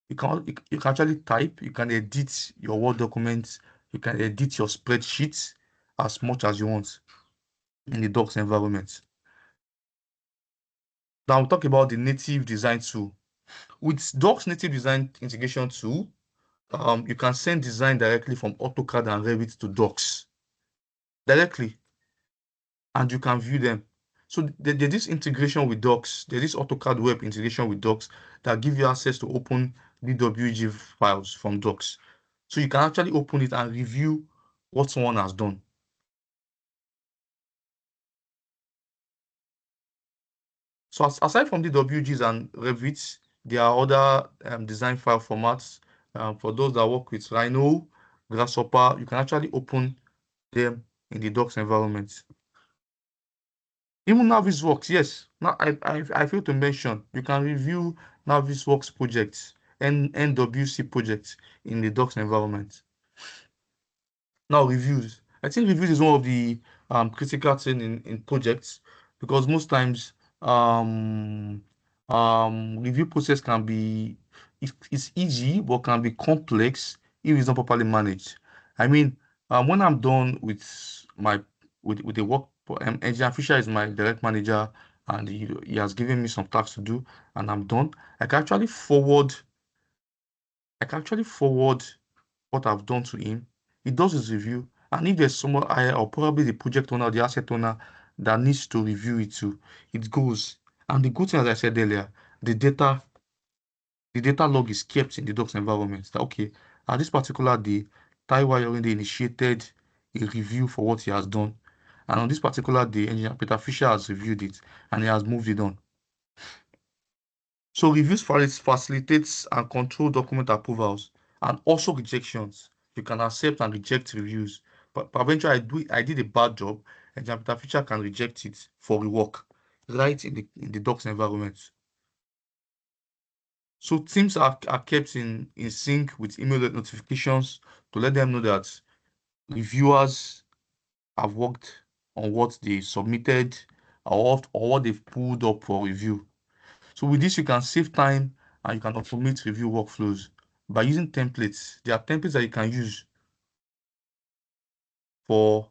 [SPEAKER 2] You can actually type, you can edit your Word documents, you can edit your spreadsheets as much as you want in the Docs environment. Now we'll talk about the native design tool. With Docs native design integration tool, you can send design directly from AutoCAD and Revit to Docs directly, and you can view them. So there's this integration with Docs, there's this AutoCAD web integration with Docs that give you access to open DWG files from Docs. So you can actually open it and review what someone has done. So aside from DWGs and Revit, there are other design file formats. For those that work with Rhino, Grasshopper, you can actually open them in the Docs environment. Even Navisworks, yes. Now I failed to mention, you can review Navisworks projects and NWC projects in the Docs environment. Now reviews. I think reviews is one of the critical thing in projects, because most times um review process can be, it's easy but can be complex if it's not properly managed. I mean, when I'm done with my with the work, Engineer Fisher is my direct manager, and he has given me some tasks to do, and I'm done. I can actually forward what I've done to him. He does his review, and if there's someone higher, or probably the project owner, the asset owner, that needs to review it too, it goes. And the good thing, as I said earlier, the data log is kept in the docs environment. That, okay, at this particular day, Taiwa already initiated a review for what he has done, and on this particular day, Engineer Peter Fisher has reviewed it and he has moved it on. So reviews facilitates and control document approvals and also rejections. You can accept and reject reviews. But eventually I did a bad job, and Peter Fisher can reject it for rework right in the docs environment. So teams are kept in sync with email notifications to let them know that reviewers have worked on what they submitted, or what they've pulled up for review. So with this, you can save time and you can automate review workflows by using templates. There are templates that you can use for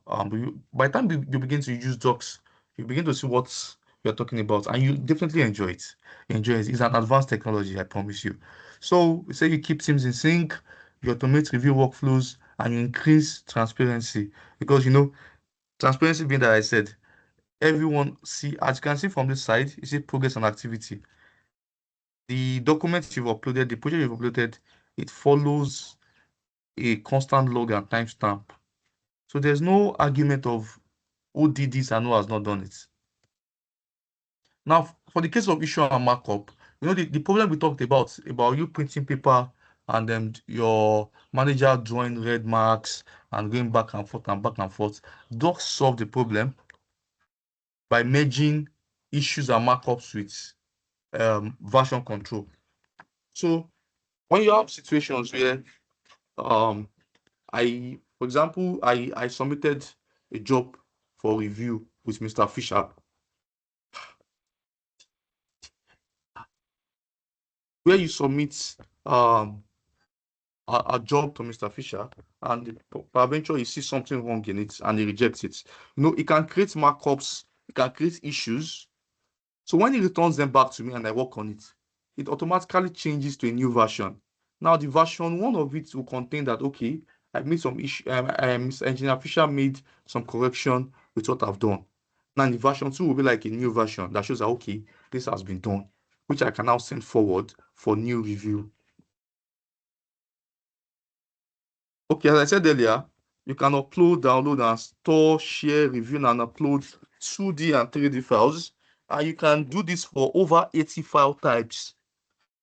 [SPEAKER 2] by the time you begin to use Docs, you begin to see what you're talking about, and you definitely enjoy it. It's an advanced technology, I promise you. So say you keep teams in sync, you automate review workflows, and you increase transparency, because transparency being that I said, everyone see, as you can see from this side, you see progress and activity. The documents you've uploaded, the project you've uploaded, it follows a constant log and timestamp. So there's no argument of who did this and who has not done it. Now, for the case of issue and markup, the problem we talked about you printing paper and then your manager drawing red marks and going back and forth and back and forth, Docs solve the problem by merging issues and markups with version control. So when you have situations where for example, I submitted a job for review with Mr. Fisher, where you submit a job to Mr. Fisher, and eventually you see something wrong in it and he rejects it. It can create markups, it can create issues. So when he returns them back to me and I work on it, it automatically changes to a new version. Now the version 1 of it will contain that, okay, I made some issue, Engineer Fisher made some correction with what I've done. Now the version 2 will be like a new version that shows that, okay, this has been done, which I can now send forward for new review. Okay, as I said earlier, you can upload, download, and store, share, review, and upload 2D and 3D files. And you can do this for over 80 file types.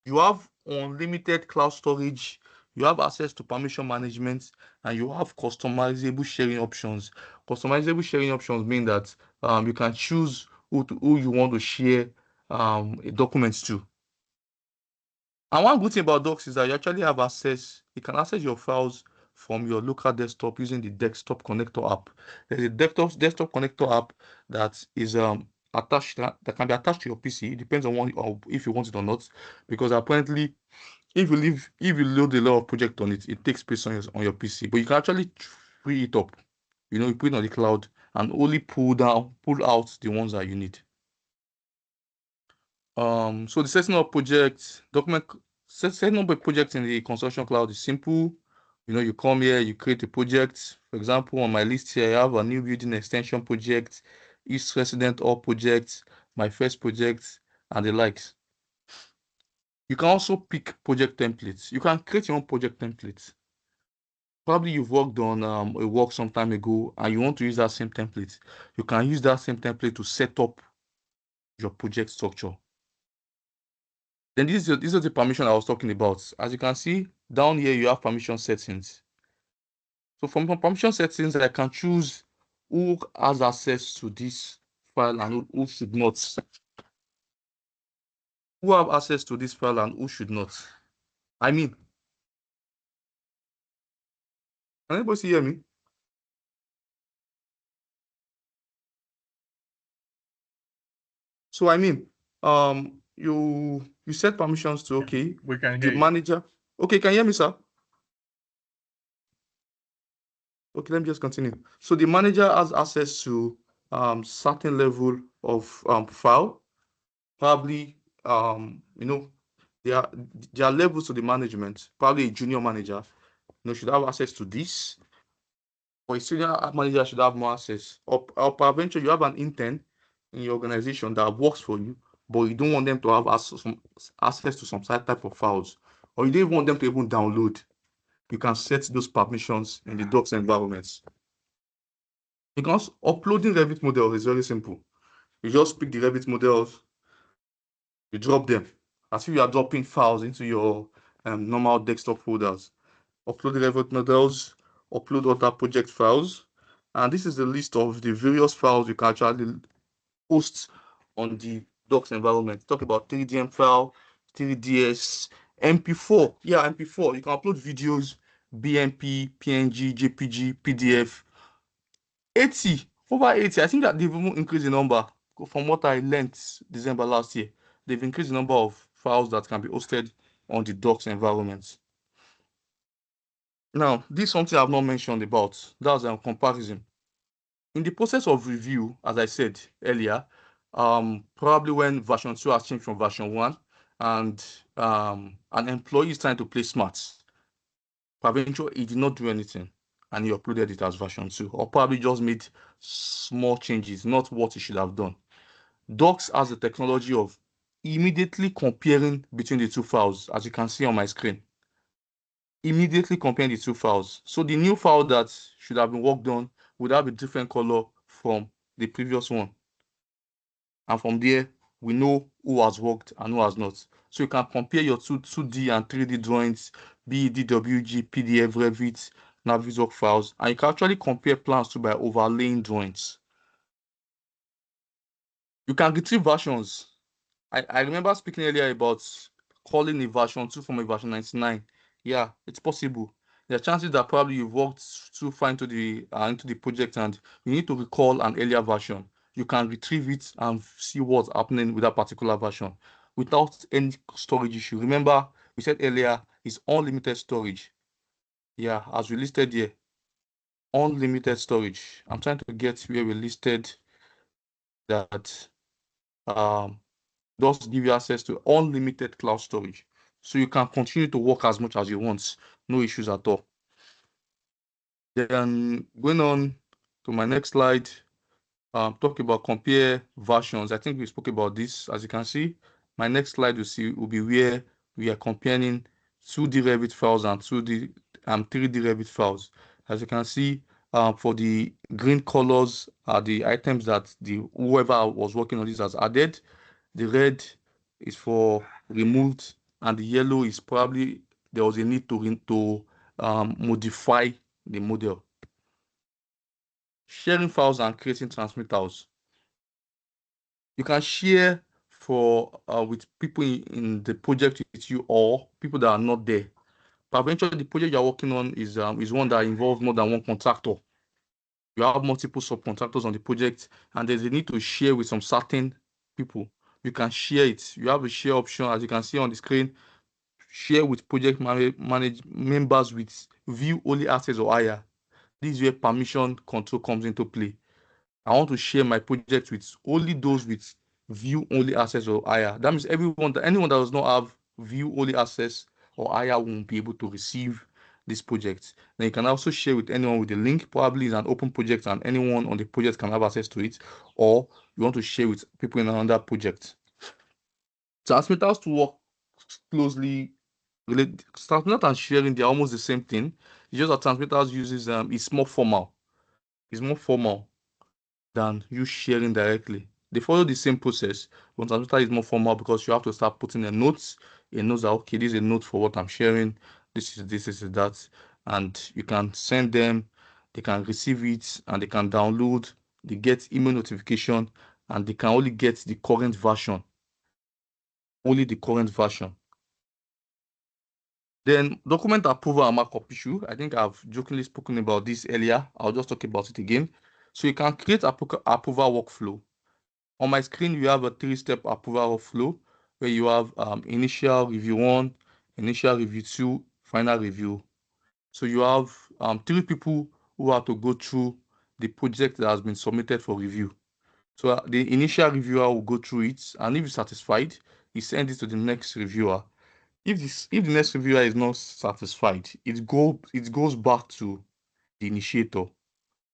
[SPEAKER 2] You have unlimited cloud storage, you have access to permission management, and you have customizable sharing options. Customizable sharing options mean that you can choose who you want to share documents to. And one good thing about Docs is that you actually have access, you can access your files from your local desktop using the desktop connector app. There's a desktop connector app that is attached that can be attached to your PC. It depends on if you want it or not. Because apparently, if you load a lot of project on it, it takes space on your PC. But you can actually free it up. You put it on the cloud and only pull out the ones that you need. So the setting up projects, setting up a project in the construction cloud is simple. You come here, you create a project. For example, on my list here, I have a new building extension project, East Resident All project, my first project, and the likes. You can also pick project templates. You can create your own project templates. Probably you've worked on a work some time ago and you want to use that same template. You can use that same template to set up your project structure. Then this is the permission I was talking about. As you can see, down here you have permission settings. So from permission settings, I can choose who has access to this file and who should not. Who have access to this file and who should not. I mean, can anybody hear me? So I mean, you set permissions to
[SPEAKER 1] We can
[SPEAKER 2] the
[SPEAKER 1] hear you.
[SPEAKER 2] manager. Okay, can you hear me, sir? Okay, let me just continue. So the manager has access to certain level of file. Probably there are levels to the management. Probably a junior manager should have access to this, or a senior manager should have more access. Or eventually you have an intern in your organization that works for you, but you don't want them to have access to some type of files, or you don't even want them to even download. You can set those permissions in the Docs environments. Because uploading Revit models is very simple. You just pick the Revit models, you drop them as if you are dropping files into your normal desktop folders. Upload the Revit models, upload other project files, and this is the list of the various files you can actually host on the Docs environment. Talk about 3DM file, 3DS, MP4. Yeah, MP4. You can upload videos, BMP, PNG, JPG, PDF. 80, over 80. I think that they've even increased the number from what I learned December last year. They've increased the number of files that can be hosted on the Docs environment. Now, this is something I've not mentioned about. That's a comparison. In the process of review, as I said earlier, probably when version 2 has changed from version 1 and an employee is trying to play smart, peradventure he did not do anything and he uploaded it as version 2, or probably just made small changes, not what he should have done. Docs has the technology of immediately comparing between the two files, as you can see on my screen. Immediately comparing the two files. So the new file that should have been worked on would have a different color from the previous one. And from there, we know who has worked and who has not. So you can compare your 2D and 3D drawings, be it DWG, PDF, Revit, Navisworks files, and you can actually compare plans too by overlaying drawings. You can retrieve versions. I remember speaking earlier about calling a version 2 from a version 99. Yeah, it's possible. There are chances that probably you've worked too far into the project and you need to recall an earlier version. You can retrieve it and see what's happening with that particular version without any storage issue. Remember, we said earlier, it's unlimited storage. Yeah, as we listed here, unlimited storage. I'm trying to get where we listed that does give you access to unlimited cloud storage. So you can continue to work as much as you want. No issues at all. Then going on to my next slide, talk about compare versions. I think we spoke about this. As you can see, my next slide will be where we are comparing 2D Revit files and 3D Revit files. As you can see, for the green colors are the items that whoever was working on this has added. The red is for removed and the yellow is probably there was a need to modify the model. Sharing files and creating transmitters. You can share for with people in the project with you or people that are not there. But eventually, the project you're working on is one that involves more than one contractor. You have multiple subcontractors on the project, and there's a need to share with some certain people. You can share it. You have a share option, as you can see on the screen. Share with project manage members with view only access or higher. This is where permission control comes into play. I want to share my project with only those with view only access or higher. That means anyone that does not have view only access or higher won't be able to receive this project. Then you can also share with anyone with the link. Probably is an open project and anyone on the project can have access to it, or you want to share with people in another project. Transmitters to work closely related. Transmitter and sharing, they're almost the same thing. It's just that transmitters uses it's more formal. It's more formal than you sharing directly. They follow the same process, but transmitter is more formal because you have to start putting a notes. It knows that okay, this is a note for what I'm sharing. This is that, and you can send them. They can receive it and they can download. They get email notification and they can only get the current version. Only the current version. Then document approval and markup issue. I think I've jokingly spoken about this earlier. I'll just talk about it again. So you can create approval workflow. On my screen, you have a 3-step approval flow where you have initial review 1, initial review 2, final review. So you have 3 people who have to go through the project that has been submitted for review. So the initial reviewer will go through it, and if he's satisfied, he sends it to the next reviewer. If the next reviewer is not satisfied, it goes back to the initiator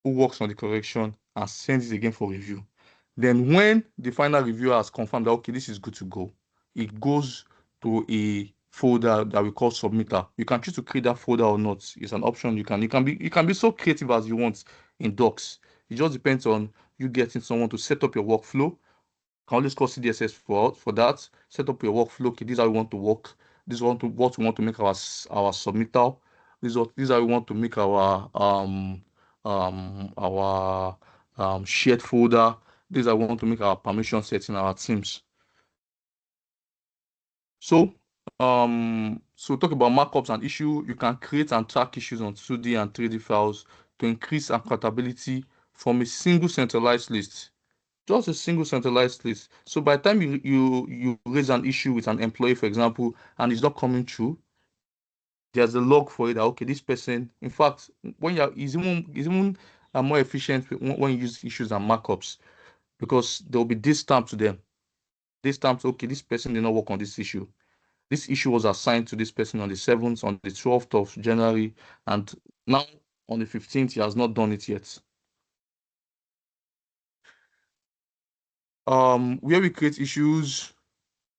[SPEAKER 2] who works on the correction and sends it again for review. Then when the final reviewer has confirmed that, okay, this is good to go, it goes to a folder that we call submitter. You can choose to create that folder or not. It's an option. You can be so creative as you want in Docs. It just depends on you getting someone to set up your workflow. Can always call CDSS for that. Set up your workflow. Okay, this is how we want to work. This is what we want to make our submittal. This is how we want to make our shared folder. This is how we want to make our permission setting our teams. So talk about markups and issue. You can create and track issues on 2D and 3D files to increase accountability from a single centralized list. Just a single centralized list. So by the time you raise an issue with an employee, for example, and it's not coming through, there's a log for it that okay, this person, in fact, when you're is even more efficient when you use issues and markups, because there'll be this stamp to them. This stamp, okay, this person did not work on this issue. This issue was assigned to this person on the 7th, on the 12th of January, and now on the 15th, he has not done it yet. Where we create issues.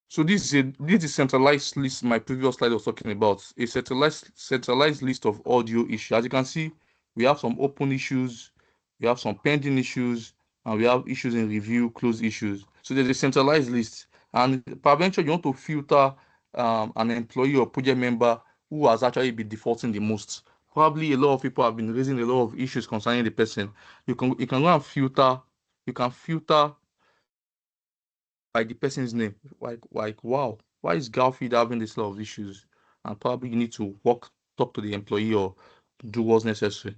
[SPEAKER 2] So this is centralized list my previous slide was talking about. A centralized list of audio issues. As you can see, we have some open issues, we have some pending issues, and we have issues in review, closed issues. So there's a centralized list. And peradventure, you want to filter an employee or project member who has actually been defaulting the most. Probably a lot of people have been raising a lot of issues concerning the person. You can go and filter. You can filter by the person's name. Like wow, why is Garfield having this lot of issues? And probably you need to talk to the employee or do what's necessary.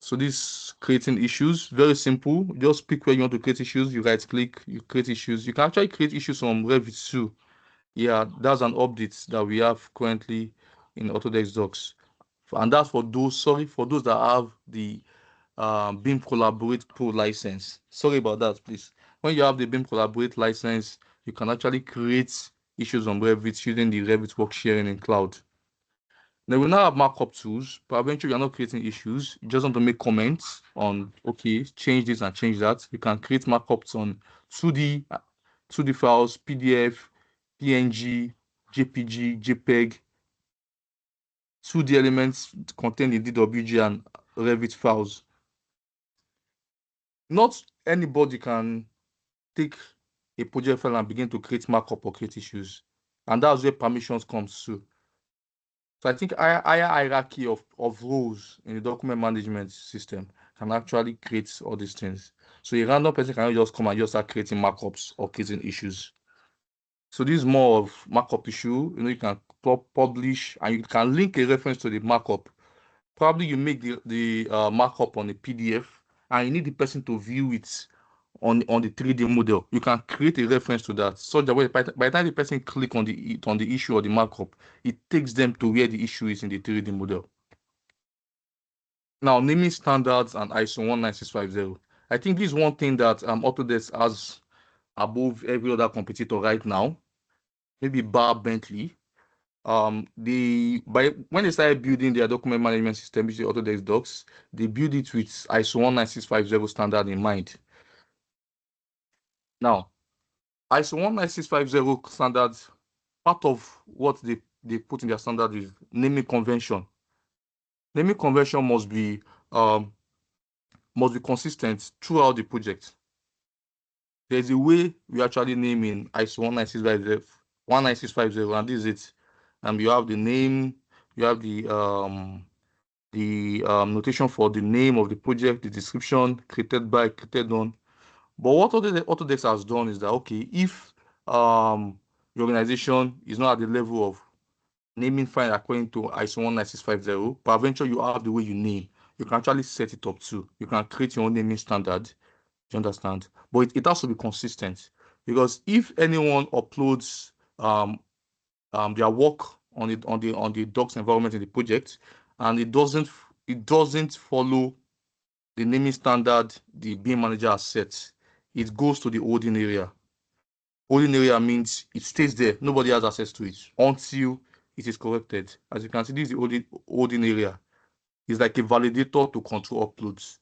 [SPEAKER 2] So this creating issues, very simple. Just pick where you want to create issues. You right click, you create issues. You can actually create issues from Revit too. Yeah, that's an update that we have currently in Autodesk Docs. And that's for those that have the BIM Collaborate Pro license. Sorry about that, please. When you have the BIM Collaborate license, you can actually create issues on Revit using the Revit work sharing in cloud. Then we now have markup tools, but eventually you're not creating issues. You just want to make comments on, okay, change this and change that. You can create markups on 2D files, PDF, PNG, JPG, JPEG, 2D elements contained in DWG and Revit files. Not anybody can take a project file and begin to create markup or create issues. And that's where permissions comes to. So I think higher hierarchy of roles in the document management system can actually create all these things. So a random person cannot just come and just start creating markups or creating issues. So this is more of markup issue. You can publish and you can link a reference to the markup. Probably you make the markup on a PDF and you need the person to view it on the 3D model. You can create a reference to that so that by the time the person click on the issue or the markup, it takes them to where the issue is in the 3D model. Now, naming standards and ISO 19650. I think this is one thing that Autodesk has above every other competitor right now. Maybe bar Bentley. When they started building their document management system, which is Autodesk DOCS, they build it with ISO 19650 standard in mind. Now, ISO 19650 standards, part of what they put in their standard is naming convention. Naming convention must be consistent throughout the project. There's a way we actually name in ISO 19650, and this is it. You have the name, you have the notation for the name of the project, the description, created by, created on. But what Autodesk has done is that, okay, if your organization is not at the level of naming fine according to ISO 19650, but eventually you have the way you name, you can actually set it up too. You can create your own naming standard. You understand? But it has to be consistent, because if anyone uploads their work on the docs environment in the project and it doesn't follow the naming standard the BIM manager has set, it goes to the holding area. Holding area means it stays there. Nobody has access to it until it is corrected. As you can see, this is the holding area. It's like a validator to control uploads.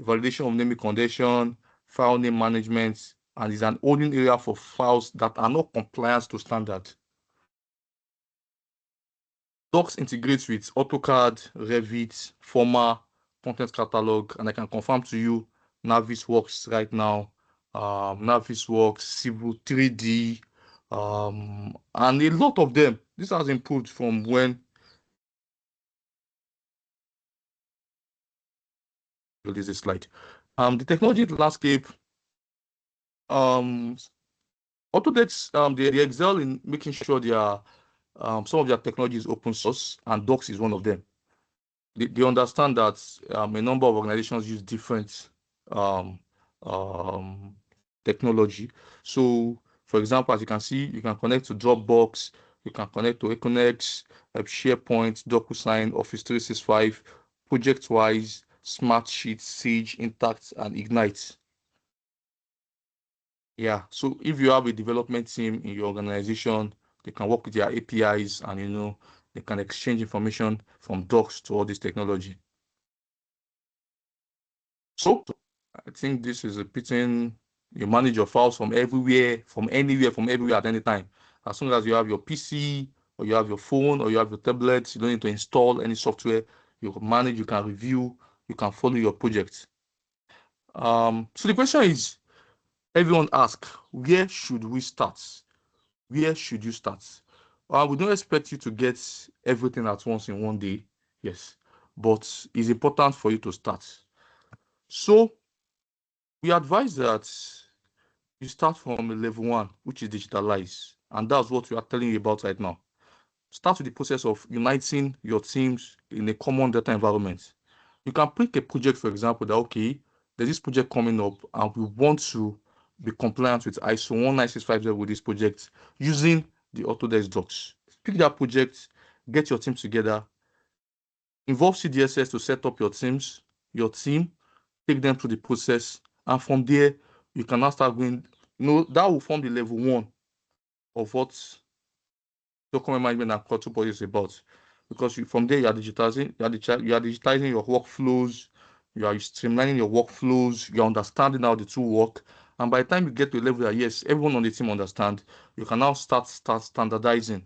[SPEAKER 2] Validation of naming condition, file name management, and is an holding area for files that are not compliant to standard. Docs integrates with AutoCAD, Revit, Forma, Content Catalog, and I can confirm to you Navis works right now. Navis works, Civil 3D, and a lot of them. This has improved from when release this slide. The technology landscape, Autodesk, they excel in making sure some of their technology is open source, and Docs is one of them. They understand that a number of organizations use different technology. So, for example, as you can see, you can connect to Dropbox, you can connect to Econex, SharePoint, DocuSign, Office 365, ProjectWise, Smartsheet, Sage, Intact, and Ignite. Yeah, so if you have a development team in your organization, they can work with their APIs and they can exchange information from Docs to all this technology. So I think this is repeating. You manage your files from everywhere, from anywhere, from everywhere at any time. As long as you have your PC or you have your phone or you have your tablet, you don't need to install any software. You can manage, you can review, you can follow your project. So the question is, everyone asks, where should we start? Where should you start? We don't expect you to get everything at once in one day, yes, but it's important for you to start. So we advise that you start from level 1, which is digitalize, and that's what we are telling you about right now. Start with the process of uniting your teams in a common data environment. You can pick a project, for example, that, okay, there's this project coming up and we want to be compliant with ISO 19650 with this project using the Autodesk Docs. Pick that project, get your team together, involve CDSS to set up your team, take them through the process, and from there, you can now start going, that will form the level 1 of what document management and control project is about. Because from there, you are digitizing your workflows, you are streamlining your workflows, you're understanding how the two work. And by the time you get to a level that, yes, everyone on the team understand, you can now start standardizing.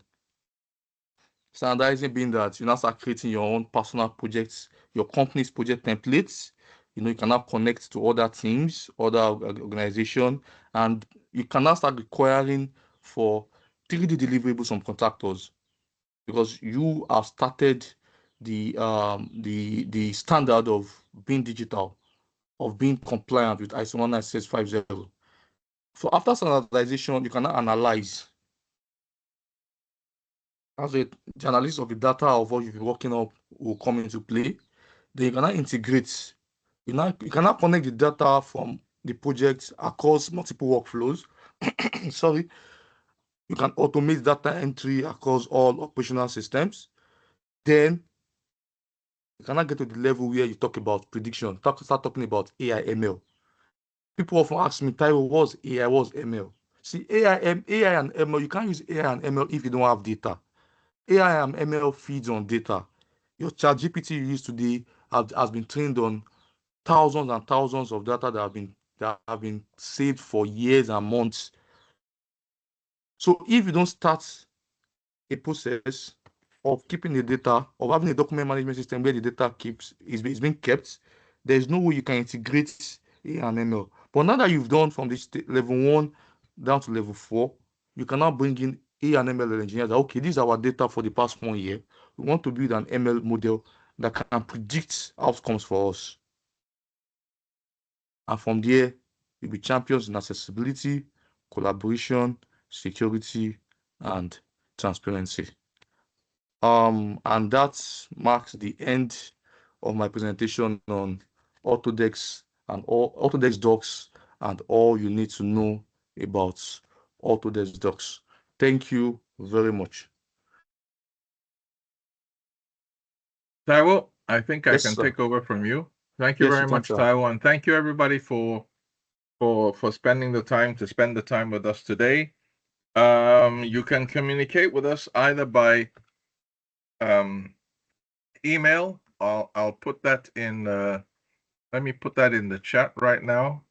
[SPEAKER 2] Standardizing being that you now start creating your own personal projects, your company's project templates. You can now connect to other teams, other organizations, and you can now start requiring for 3D deliverables from contractors, because you have started the standard of being digital, of being compliant with ISO 19650. So after standardization, you can now analyze. As the analysis of the data of what you've been working on will come into play. Then you can now integrate. You can now connect the data from the project across multiple workflows. Sorry. You can automate data entry across all operational systems. Then you can now get to the level where you talk about prediction. Start talking about AI ML. People often ask me, Taiwo, what's AI, what's ML? See, AI and ML, you can't use AI and ML if you don't have data. AI and ML feeds on data. Your ChatGPT you use today has been trained on thousands and thousands of data that have been saved for years and months. So if you don't start a process of keeping the data, of having a document management system where the data is being kept, there is no way you can integrate AI and ML. But now that you've done from this level 1 down to level 4, you can now bring in AI and ML engineers. Okay, these are our data for the past 1 year. We want to build an ML model that can predict outcomes for us. And from there, you'll be champions in accessibility, collaboration, security, and transparency. And that marks the end of my presentation on Autodesk and Autodesk DOCS and all you need to know about Autodesk DOCS. Thank you very much.
[SPEAKER 1] Taiwo, I think I
[SPEAKER 2] Yes,
[SPEAKER 1] can
[SPEAKER 2] sir.
[SPEAKER 1] take over from you. Thank you
[SPEAKER 2] Yes,
[SPEAKER 1] very
[SPEAKER 2] you can,
[SPEAKER 1] much,
[SPEAKER 2] sir.
[SPEAKER 1] Taiwo, and thank you everybody for spending the time with us today. You can communicate with us either by email. I'll put that in. Let me put that in the chat right now.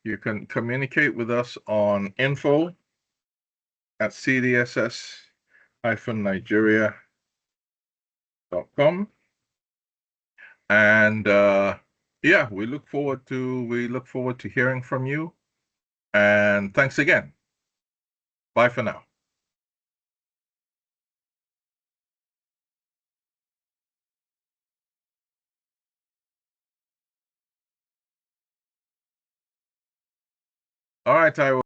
[SPEAKER 1] You can communicate with us on info@cdss-nigeria.com, and yeah, we look forward to hearing from you. And thanks again. Bye for now. All right, Taiwo.